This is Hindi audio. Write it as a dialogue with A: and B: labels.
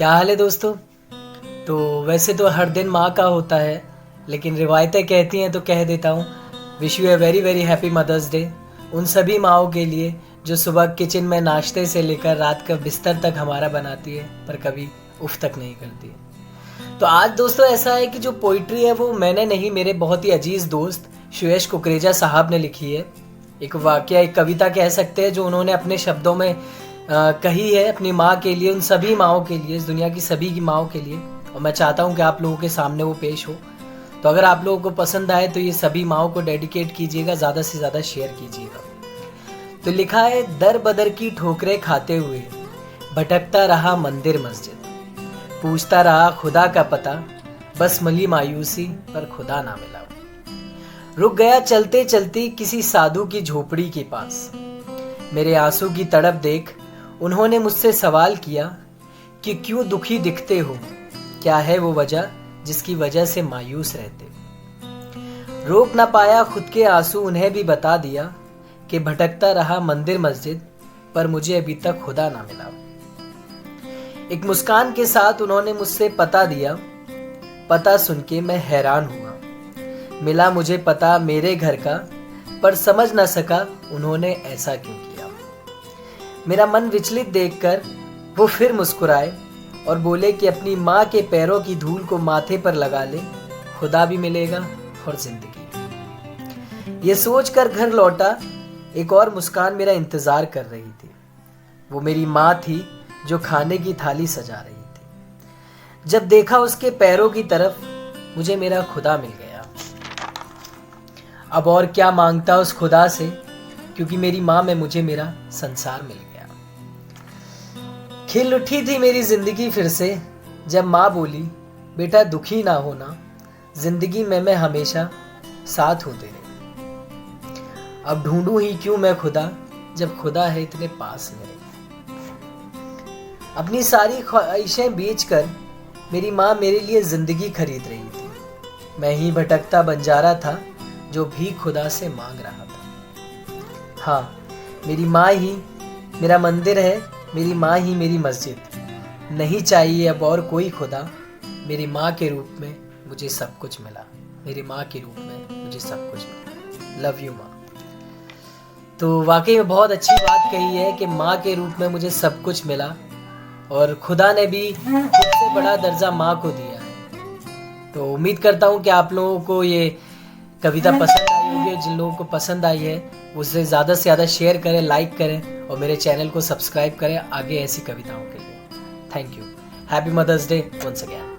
A: क्या हाल है दोस्तों। तो वैसे तो हर दिन माँ का होता है, लेकिन रिवायतें कहती हैं तो कह देता हूँ, wish you a very very happy mother's day उन सभी माँओं के लिए जो सुबह किचन में नाश्ते से लेकर रात का बिस्तर तक हमारा बनाती है, पर कभी उफ तक नहीं करती है। तो आज दोस्तों ऐसा है कि जो पोइट्री है वो मैंने नहीं, मेरे बहुत ही अजीज़ दोस्त सुयश कुकरेजा साहब ने लिखी है। एक वाकया, एक कविता कह सकते हैं, जो उन्होंने अपने शब्दों में कही है अपनी माँ के लिए, उन सभी माँओं के लिए, इस दुनिया की सभी की माँओं के लिए। और मैं चाहता हूँ कि आप लोगों के सामने वो पेश हो। तो अगर आप लोगों को पसंद आए तो ये सभी माँओं को डेडिकेट कीजिएगा, ज़्यादा से ज़्यादा शेयर कीजिएगा। तो लिखा है, दर बदर की ठोकरें खाते हुए भटकता रहा मंदिर मस्जिद, पूछता रहा खुदा का पता, बस मिली मायूसी पर खुदा ना मिला। रुक गया चलते चलते किसी साधु की झोपड़ी के पास, मेरे आंसू की तड़प देख उन्होंने मुझसे सवाल किया कि क्यों दुखी दिखते हो, क्या है वो वजह जिसकी वजह से मायूस रहते। रोक ना पाया खुद के आंसू, उन्हें भी बता दिया कि भटकता रहा मंदिर मस्जिद पर मुझे अभी तक खुदा ना मिला। एक मुस्कान के साथ उन्होंने मुझसे पता दिया, पता सुन के मैं हैरान हुआ। मिला मुझे पता मेरे घर का, पर समझ ना सका उन्होंने ऐसा क्यों किया। मेरा मन विचलित देखकर वो फिर मुस्कुराए और बोले कि अपनी माँ के पैरों की धूल को माथे पर लगा ले, खुदा भी मिलेगा और जिंदगी। ये सोचकर घर लौटा, एक और मुस्कान मेरा इंतजार कर रही थी। वो मेरी माँ थी जो खाने की थाली सजा रही थी। जब देखा उसके पैरों की तरफ, मुझे मेरा खुदा मिल गया। अब और क्या मांगता उस खुदा से, क्योंकि मेरी माँ में मुझे मेरा संसार मिल गया। खिल उठी थी मेरी जिंदगी फिर से जब माँ बोली, बेटा दुखी ना होना, जिंदगी में मैं हमेशा साथ हूं तेरे। अब ढूंढूं ही क्यों मैं खुदा, जब खुदा है इतने पास मेरे। अपनी सारी ख्वाहिशें बेचकर मेरी माँ मेरे लिए जिंदगी खरीद रही थी। मैं ही भटकता बंजारा था जो भी खुदा से मांग रहा था। हाँ, मेरी माँ ही मेरा मंदिर है, मेरी माँ ही मेरी मस्जिद। नहीं चाहिए अब और कोई खुदा, मेरी माँ के रूप में मुझे सब कुछ मिला। मेरी माँ के रूप में मुझे सब कुछ मिला। लव यू माँ। तो वाकई में बहुत अच्छी बात कही है कि माँ के रूप में मुझे सब कुछ मिला, और खुदा ने भी सबसे बड़ा दर्जा माँ को दिया है। तो उम्मीद करता हूँ कि आप लोगों को ये कविता पसंद आई होगी, और जिन लोगों को पसंद आई है उसे ज़्यादा से ज़्यादा शेयर करें, लाइक करें, और मेरे चैनल को सब्सक्राइब करें आगे ऐसी कविताओं के लिए। Thank you. Happy mother's day once again.